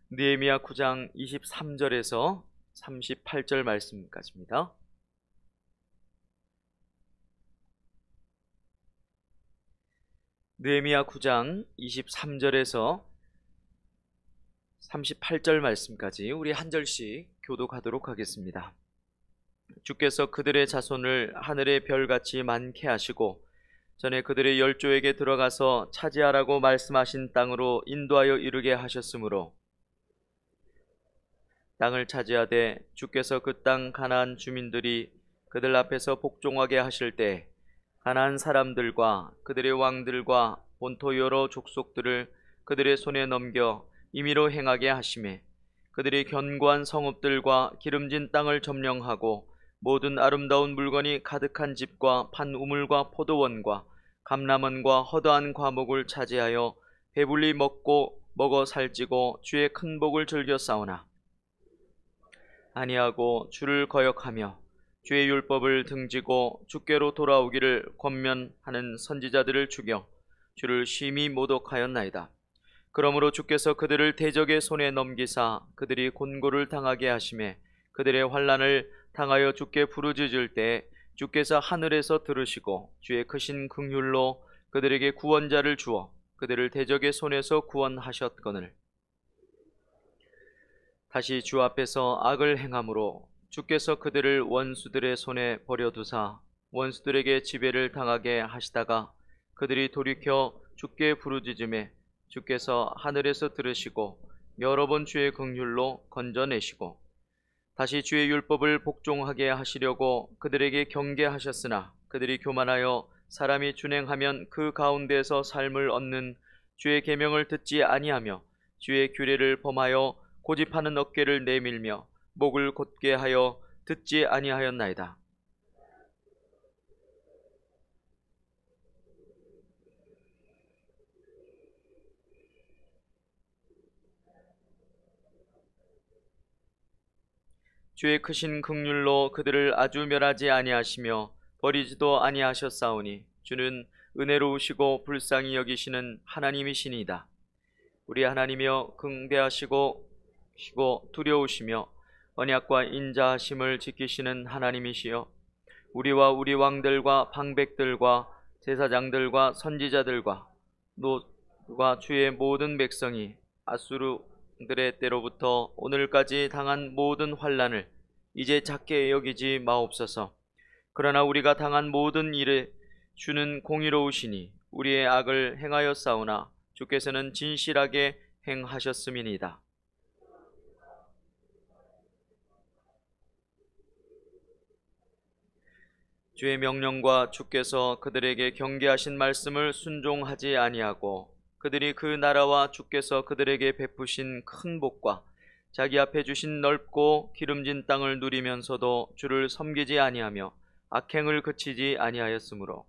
느헤미야 9장 23절에서 38절 말씀까지입니다. 느헤미야 9장 23절에서 38절 말씀까지 우리 한 절씩 교독하도록 하겠습니다. 주께서 그들의 자손을 하늘의 별같이 많게 하시고 전에 그들의 열조에게 들어가서 차지하라고 말씀하신 땅으로 인도하여 이르게 하셨으므로 땅을 차지하되 주께서 그 땅 가나안 주민들이 그들 앞에서 복종하게 하실 때 가나안 사람들과 그들의 왕들과 본토 여러 족속들을 그들의 손에 넘겨 임의로 행하게 하시매 그들이 견고한 성읍들과 기름진 땅을 점령하고 모든 아름다운 물건이 가득한 집과 판 우물과 포도원과 감람원과 허다한 과목을 차지하여 배불리 먹어 살찌고 주의 큰 복을 즐겨 싸우나 아니하고 주를 거역하며 주의 율법을 등지고 주께로 돌아오기를 권면하는 선지자들을 죽여 주를 심히 모독하였나이다. 그러므로 주께서 그들을 대적의 손에 넘기사 그들이 곤고를 당하게 하시매 그들의 환난을 당하여 주께 부르짖을 때 주께서 하늘에서 들으시고 주의 크신 긍휼로 그들에게 구원자를 주어 그들을 대적의 손에서 구원하셨거늘 다시 주 앞에서 악을 행함으로 주께서 그들을 원수들의 손에 버려두사 원수들에게 지배를 당하게 하시다가 그들이 돌이켜 주께 부르짖음에 주께서 하늘에서 들으시고 여러 번 주의 긍휼로 건져내시고 다시 주의 율법을 복종하게 하시려고 그들에게 경계하셨으나 그들이 교만하여 사람이 준행하면 그 가운데서 삶을 얻는 주의 계명을 듣지 아니하며 주의 규례를 범하여 고집하는 어깨를 내밀며 목을 곧게 하여 듣지 아니하였나이다. 주의 크신 긍휼로 그들을 아주 멸하지 아니하시며 버리지도 아니하셨사오니 주는 은혜로우시고 불쌍히 여기시는 하나님이시니이다. 우리 하나님이여 긍대하시고 두려우시며 언약과 인자하심을 지키시는 하나님이시여 우리와 우리 왕들과 방백들과 제사장들과 선지자들과 노가 주의 모든 백성이 아수르들의 때로부터 오늘까지 당한 모든 환난을 이제 작게 여기지 마옵소서. 그러나 우리가 당한 모든 일에 주는 공의로우시니 우리의 악을 행하였사오나 주께서는 진실하게 행하셨음이니이다. 주의 명령과 주께서 그들에게 경계하신 말씀을 순종하지 아니하고 그들이 그 나라와 주께서 그들에게 베푸신 큰 복과 자기 앞에 주신 넓고 기름진 땅을 누리면서도 주를 섬기지 아니하며 악행을 그치지 아니하였으므로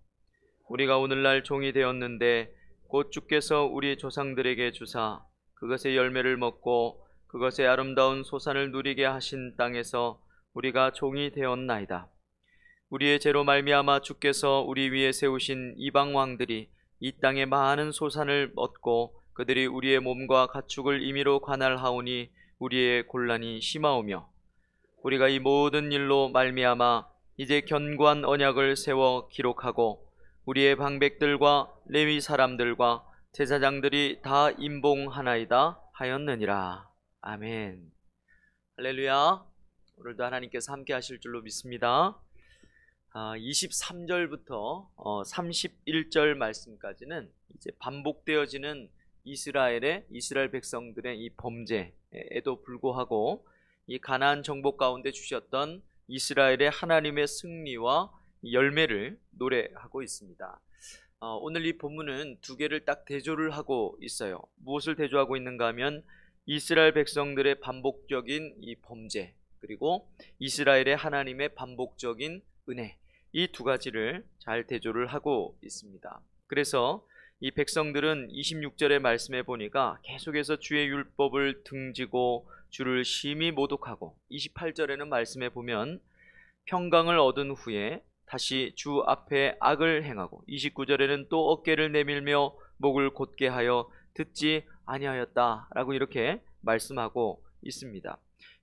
우리가 오늘날 종이 되었는데 곧 주께서 우리 조상들에게 주사 그것의 열매를 먹고 그것의 아름다운 소산을 누리게 하신 땅에서 우리가 종이 되었나이다. 우리의 죄로 말미암아 주께서 우리 위에 세우신 이방 왕들이 이 땅의 많은 소산을 얻고 그들이 우리의 몸과 가축을 임의로 관할하오니 우리의 곤란이 심하오며 우리가 이 모든 일로 말미암아 이제 견고한 언약을 세워 기록하고 우리의 방백들과 레위 사람들과 제사장들이 다 임봉하나이다 하였느니라. 아멘. 할렐루야. 오늘도 하나님께서 함께 하실 줄로 믿습니다. 23절부터 31절 말씀까지는 이제 반복되어지는 이스라엘 백성들의 이 범죄에도 불구하고 이 가나안 정복 가운데 주셨던 이스라엘의 하나님의 승리와 열매를 노래하고 있습니다. 오늘 이 본문은 두 개를 딱 대조를 하고 있어요. 무엇을 대조하고 있는가 하면 이스라엘 백성들의 반복적인 이 범죄 그리고 이스라엘의 하나님의 반복적인 은혜 이 두 가지를 잘 대조를 하고 있습니다. 그래서 이 백성들은 26절의 말씀에 보니까 계속해서 주의 율법을 등지고 주를 심히 모독하고 28절에는 말씀에 보면 평강을 얻은 후에 다시 주 앞에 악을 행하고 29절에는 또 어깨를 내밀며 목을 곧게 하여 듣지 아니하였다라고 이렇게 말씀하고 있습니다.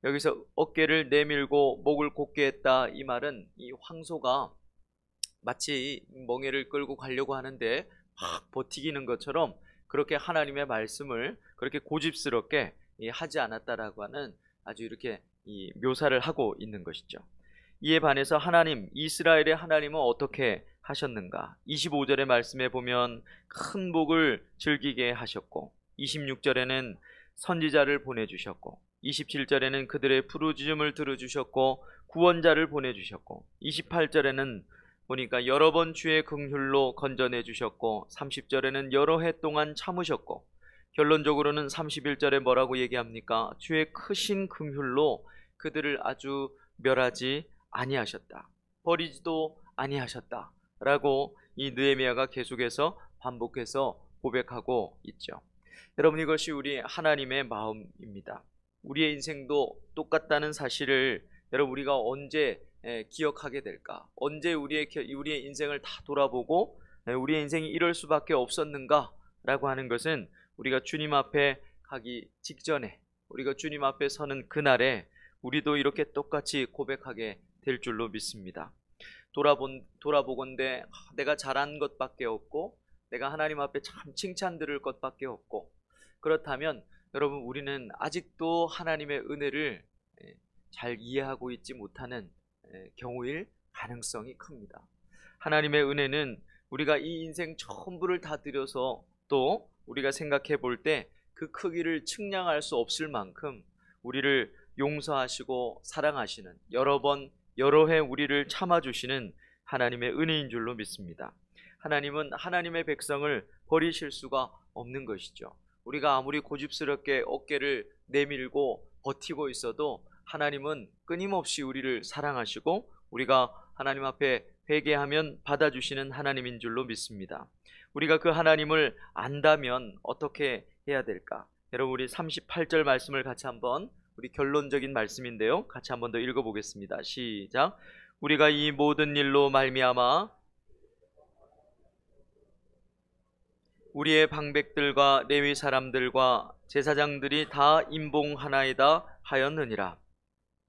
여기서 어깨를 내밀고 목을 곧게 했다, 이 말은 이 황소가 마치 멍에를 끌고 가려고 하는데 막 버티기는 것처럼 그렇게 하나님의 말씀을 그렇게 고집스럽게 하지 않았다라고 하는 아주 이렇게 묘사를 하고 있는 것이죠. 이에 반해서 하나님, 이스라엘의 하나님은 어떻게 하셨는가? 25절의 말씀에 보면 큰 복을 즐기게 하셨고, 26절에는 선지자를 보내주셨고, 27절에는 그들의 부르짖음을 들어주셨고 구원자를 보내주셨고, 28절에는 보니까 여러 번 주의 긍휼로 건져내 주셨고, 30절에는 여러 해 동안 참으셨고, 결론적으로는 31절에 뭐라고 얘기합니까? 주의 크신 긍휼로 그들을 아주 멸하지 아니하셨다, 버리지도 아니하셨다 라고 이 느헤미야가 계속해서 반복해서 고백하고 있죠. 여러분, 이것이 우리 하나님의 마음입니다. 우리의 인생도 똑같다는 사실을 여러분, 우리가 언제 기억하게 될까? 언제 우리의 인생을 다 돌아보고 우리의 인생이 이럴 수밖에 없었는가? 라고 하는 것은 우리가 주님 앞에 가기 직전에, 우리가 주님 앞에 서는 그날에 우리도 이렇게 똑같이 고백하게 될 줄로 믿습니다. 돌아보건대 내가 잘한 것밖에 없고, 내가 하나님 앞에 참 칭찬 들을 것밖에 없고, 그렇다면 여러분, 우리는 아직도 하나님의 은혜를 잘 이해하고 있지 못하는 경우일 가능성이 큽니다. 하나님의 은혜는 우리가 이 인생 전부를 다 들여서 또 우리가 생각해 볼 때 그 크기를 측량할 수 없을 만큼 우리를 용서하시고 사랑하시는, 여러 번 여러 해 우리를 참아주시는 하나님의 은혜인 줄로 믿습니다. 하나님은 하나님의 백성을 버리실 수가 없는 것이죠. 우리가 아무리 고집스럽게 어깨를 내밀고 버티고 있어도 하나님은 끊임없이 우리를 사랑하시고 우리가 하나님 앞에 회개하면 받아주시는 하나님인 줄로 믿습니다. 우리가 그 하나님을 안다면 어떻게 해야 될까? 여러분, 우리 38절 말씀을 같이 한번, 우리 결론적인 말씀인데요, 같이 한번 더 읽어보겠습니다. 시작. 우리가 이 모든 일로 말미암아 우리의 방백들과 레위 사람들과 제사장들이 다 임봉하나이다 하였느니라.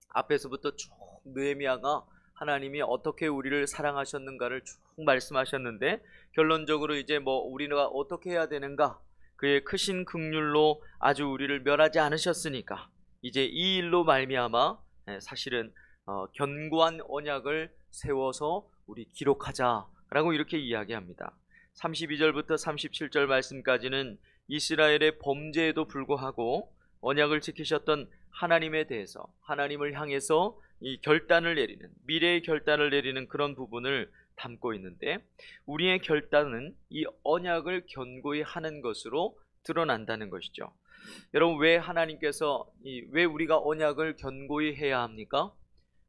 앞에서부터 쭉 느헤미야가 하나님이 어떻게 우리를 사랑하셨는가를 쭉 말씀하셨는데, 결론적으로 이제 우리가 어떻게 해야 되는가? 그의 크신 긍휼로 아주 우리를 멸하지 않으셨으니까 이제 이 일로 말미암아 사실은 견고한 언약을 세워서 우리 기록하자라고 이렇게 이야기합니다. 32절부터 37절 말씀까지는 이스라엘의 범죄에도 불구하고 언약을 지키셨던 하나님에 대해서, 하나님을 향해서 이 결단을 내리는, 미래의 결단을 내리는 그런 부분을 담고 있는데, 우리의 결단은 이 언약을 견고히 하는 것으로 드러난다는 것이죠. 여러분, 왜 우리가 언약을 견고히 해야 합니까?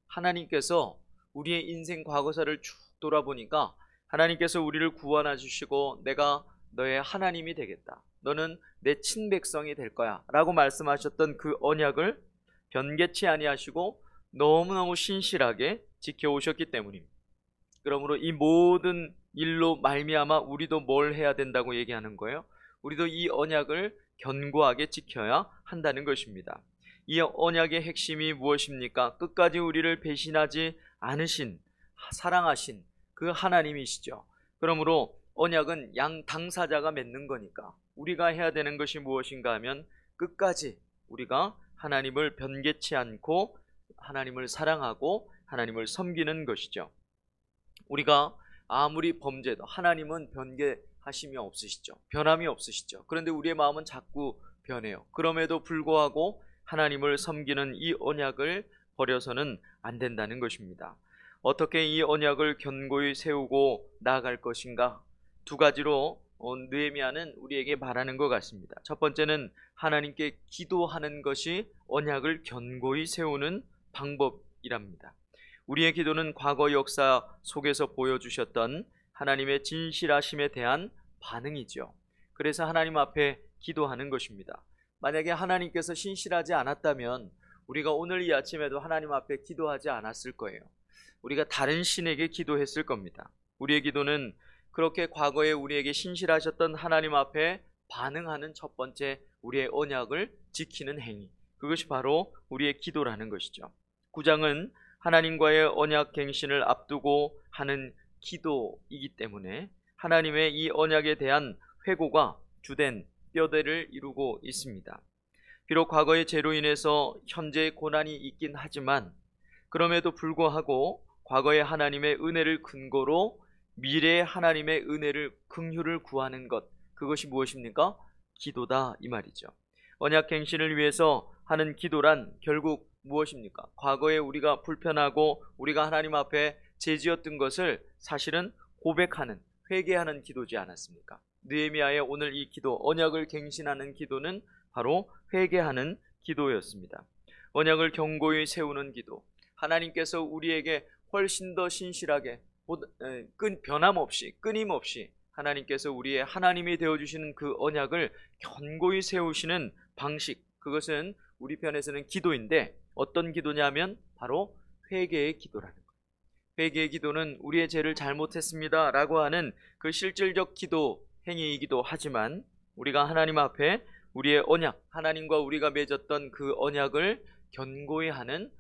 하나님께서 우리의 인생 과거사를 쭉 돌아보니까 하나님께서 우리를 구원해 주시고 내가 너의 하나님이 되겠다, 너는 내 친백성이 될 거야 라고 말씀하셨던 그 언약을 변개치 아니하시고 너무너무 신실하게 지켜오셨기 때문입니다. 그러므로 이 모든 일로 말미암아 우리도 뭘 해야 된다고 얘기하는 거예요? 우리도 이 언약을 견고하게 지켜야 한다는 것입니다. 이 언약의 핵심이 무엇입니까? 끝까지 우리를 배신하지 않으신, 사랑하신 그 하나님이시죠. 그러므로 언약은 양 당사자가 맺는 거니까 우리가 해야 되는 것이 무엇인가 하면 끝까지 우리가 하나님을 변개치 않고 하나님을 사랑하고 하나님을 섬기는 것이죠. 우리가 아무리 범죄도 하나님은 변개하심이 없으시죠. 변함이 없으시죠. 그런데 우리의 마음은 자꾸 변해요. 그럼에도 불구하고 하나님을 섬기는 이 언약을 버려서는 안 된다는 것입니다. 어떻게 이 언약을 견고히 세우고 나아갈 것인가? 두 가지로 느헤미야는 우리에게 말하는 것 같습니다. 첫 번째는 하나님께 기도하는 것이 언약을 견고히 세우는 방법이랍니다. 우리의 기도는 과거 역사 속에서 보여주셨던 하나님의 진실하심에 대한 반응이죠. 그래서 하나님 앞에 기도하는 것입니다. 만약에 하나님께서 신실하지 않았다면 우리가 오늘 이 아침에도 하나님 앞에 기도하지 않았을 거예요. 우리가 다른 신에게 기도했을 겁니다. 우리의 기도는 그렇게 과거에 우리에게 신실하셨던 하나님 앞에 반응하는 첫 번째 우리의 언약을 지키는 행위, 그것이 바로 우리의 기도라는 것이죠. 9장은 하나님과의 언약 갱신을 앞두고 하는 기도이기 때문에 하나님의 이 언약에 대한 회고가 주된 뼈대를 이루고 있습니다. 비록 과거의 죄로 인해서 현재의 고난이 있긴 하지만 그럼에도 불구하고 과거의 하나님의 은혜를 근거로 미래의 하나님의 은혜를 긍휼을 구하는 것, 그것이 무엇입니까? 기도다 이 말이죠. 언약 갱신을 위해서 하는 기도란 결국 무엇입니까? 과거에 우리가 불편하고 우리가 하나님 앞에 죄지었던 것을 사실은 고백하는, 회개하는 기도지 않았습니까? 느헤미야의 오늘 이 기도, 언약을 갱신하는 기도는 바로 회개하는 기도였습니다. 언약을 견고히 세우는 기도, 하나님께서 우리에게 훨씬 더 신실하게 변함없이 끊임없이 하나님께서 우리의 하나님이 되어주시는 그 언약을 견고히 세우시는 방식, 그것은 우리 편에서는 기도인데 어떤 기도냐면 바로 회개의 기도라는 거예요. 회개의 기도는 우리의 죄를 잘못했습니다 라고 하는 그 실질적 기도 행위이기도 하지만 우리가 하나님 앞에 우리의 언약, 하나님과 우리가 맺었던 그 언약을 견고히 하는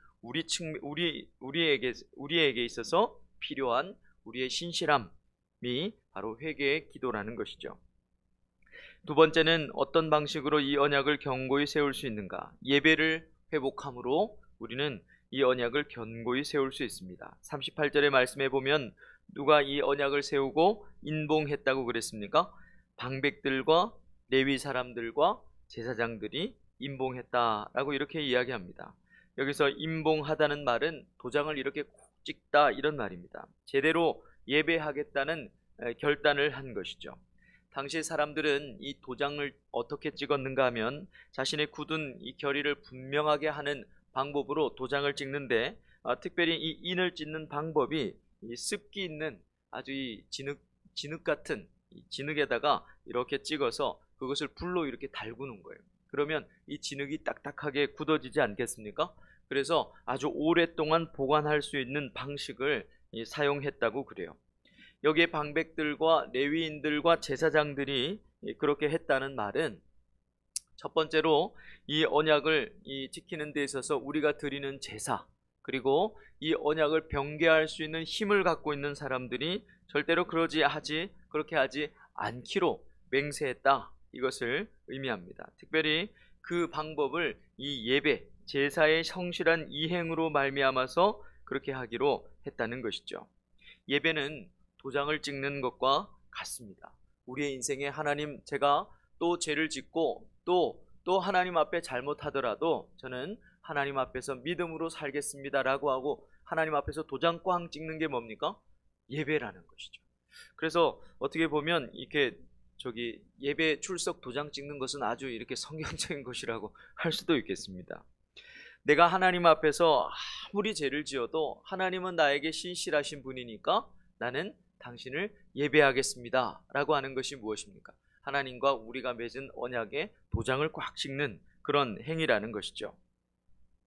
우리에게 있어서 필요한 우리의 신실함이 바로 회개의 기도라는 것이죠. 두 번째는 어떤 방식으로 이 언약을 견고히 세울 수 있는가? 예배를 회복함으로 우리는 이 언약을 견고히 세울 수 있습니다. 38절의 말씀에 보면 누가 이 언약을 세우고 인봉했다고 그랬습니까? 방백들과 레위 사람들과 제사장들이 인봉했다라고 이렇게 이야기합니다. 여기서 인봉하다는 말은 도장을 이렇게 콕 찍다 이런 말입니다. 제대로 예배하겠다는 결단을 한 것이죠. 당시 사람들은 이 도장을 어떻게 찍었는가 하면 자신의 굳은 이 결의를 분명하게 하는 방법으로 도장을 찍는데 특별히 이 인을 찢는 방법이 이 습기 있는 아주 이 진흙 같은 이 진흙에다가 이렇게 찍어서 그것을 불로 이렇게 달구는 거예요. 그러면 이 진흙이 딱딱하게 굳어지지 않겠습니까? 그래서 아주 오랫동안 보관할 수 있는 방식을 사용했다고 그래요. 여기에 방백들과 레위인들과 제사장들이 그렇게 했다는 말은 첫 번째로 이 언약을 지키는 데 있어서 우리가 드리는 제사, 그리고 이 언약을 변개할 수 있는 힘을 갖고 있는 사람들이 절대로 그렇게 하지 않기로 맹세했다, 이것을 의미합니다. 특별히 그 방법을 이 예배, 제사의 성실한 이행으로 말미암아서 그렇게 하기로 했다는 것이죠. 예배는 도장을 찍는 것과 같습니다. 우리의 인생에 하나님, 제가 또 죄를 짓고 또 하나님 앞에 잘못하더라도 저는 하나님 앞에서 믿음으로 살겠습니다 라고 하고 하나님 앞에서 도장 꽝 찍는 게 뭡니까? 예배라는 것이죠. 그래서 어떻게 보면 이렇게 예배 출석 도장 찍는 것은 아주 이렇게 성경적인 것이라고 할 수도 있겠습니다. 내가 하나님 앞에서 아무리 죄를 지어도 하나님은 나에게 신실하신 분이니까 나는 당신을 예배하겠습니다 라고 하는 것이 무엇입니까? 하나님과 우리가 맺은 언약에 도장을 꽉 찍는 그런 행위라는 것이죠.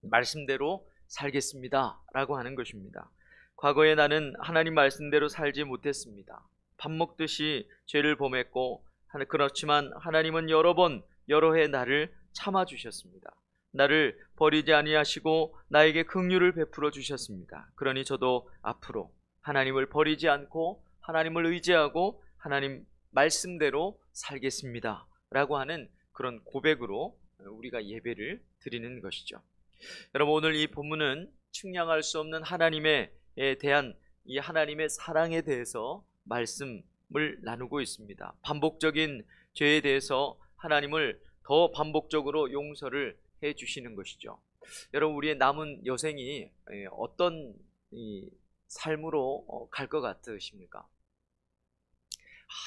말씀대로 살겠습니다 라고 하는 것입니다. 과거에 나는 하나님 말씀대로 살지 못했습니다. 밥 먹듯이 죄를 범했고, 그렇지만 하나님은 여러 해 나를 참아주셨습니다. 나를 버리지 아니하시고 나에게 긍휼을 베풀어 주셨습니다. 그러니 저도 앞으로 하나님을 버리지 않고 하나님을 의지하고 하나님 말씀대로 살겠습니다 라고 하는 그런 고백으로 우리가 예배를 드리는 것이죠. 여러분, 오늘 이 본문은 측량할 수 없는 하나님에 대한 이 하나님의 사랑에 대해서 말씀을 나누고 있습니다. 반복적인 죄에 대해서 하나님을 더 반복적으로 용서를 해 주시는 것이죠. 여러분, 우리의 남은 여생이 어떤 삶으로 갈 것 같으십니까?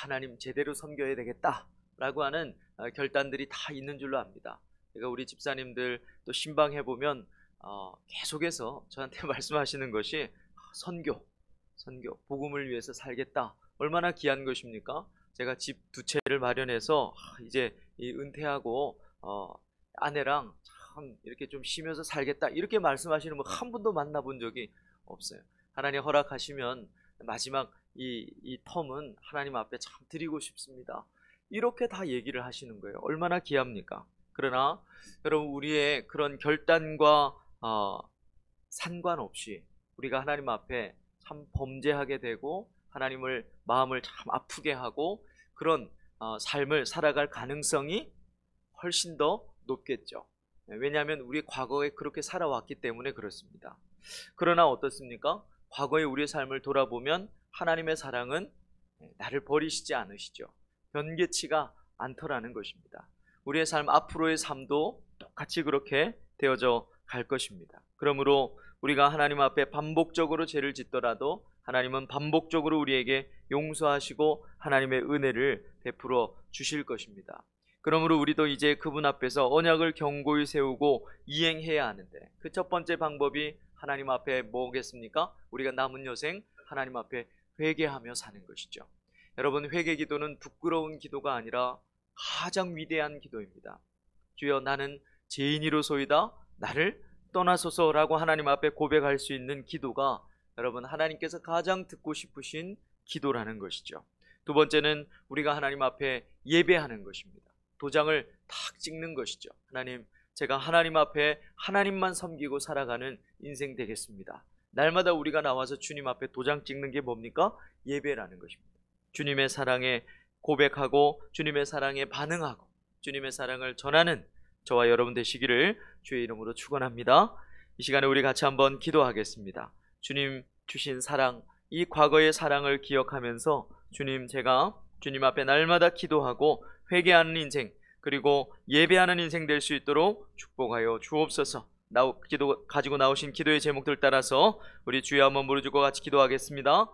하나님 제대로 섬겨야 되겠다 라고 하는 결단들이 다 있는 줄로 압니다. 제가 우리 집사님들 또 신방해보면 계속해서 저한테 말씀하시는 것이 선교, 복음을 위해서 살겠다. 얼마나 귀한 것입니까? 제가 집 두 채를 마련해서 이제 은퇴하고 아내랑 참 이렇게 좀 쉬면서 살겠다, 이렇게 말씀하시는 분 한 분도 만나본 적이 없어요. 하나님 허락하시면 마지막 이 텀은 하나님 앞에 참 드리고 싶습니다, 이렇게 다 얘기를 하시는 거예요. 얼마나 귀합니까? 그러나 여러분, 우리의 그런 결단과 상관없이 우리가 하나님 앞에 참 범죄하게 되고 하나님을 마음을 참 아프게 하고 그런 삶을 살아갈 가능성이 훨씬 더 높겠죠. 왜냐하면 우리 과거에 그렇게 살아왔기 때문에 그렇습니다. 그러나 어떻습니까? 과거의 우리의 삶을 돌아보면 하나님의 사랑은 나를 버리시지 않으시죠. 변개치가 않더라는 것입니다. 우리의 삶, 앞으로의 삶도 똑같이 그렇게 되어져 갈 것입니다. 그러므로 우리가 하나님 앞에 반복적으로 죄를 짓더라도 하나님은 반복적으로 우리에게 용서하시고 하나님의 은혜를 베풀어 주실 것입니다. 그러므로 우리도 이제 그분 앞에서 언약을 견고히 세우고 이행해야 하는데, 그 첫 번째 방법이 하나님 앞에 뭐겠습니까? 우리가 남은 여생 하나님 앞에 회개하며 사는 것이죠. 여러분, 회개 기도는 부끄러운 기도가 아니라 가장 위대한 기도입니다. 주여, 나는 죄인이로소이다, 나를 떠나소서라고 하나님 앞에 고백할 수 있는 기도가 여러분, 하나님께서 가장 듣고 싶으신 기도라는 것이죠. 두 번째는 우리가 하나님 앞에 예배하는 것입니다. 도장을 탁 찍는 것이죠. 하나님, 제가 하나님 앞에 하나님만 섬기고 살아가는 인생 되겠습니다. 날마다 우리가 나와서 주님 앞에 도장 찍는 게 뭡니까? 예배라는 것입니다. 주님의 사랑에 고백하고 주님의 사랑에 반응하고 주님의 사랑을 전하는 저와 여러분 되시기를 주의 이름으로 축원합니다. 이 시간에 우리 같이 한번 기도하겠습니다. 주님 주신 사랑, 이 과거의 사랑을 기억하면서 주님, 제가 주님 앞에 날마다 기도하고 회개하는 인생, 그리고 예배하는 인생 될 수 있도록 축복하여 주옵소서. 가지고 나오신 기도의 제목들 따라서 우리 주여 한번 부르짖고 같이 기도하겠습니다.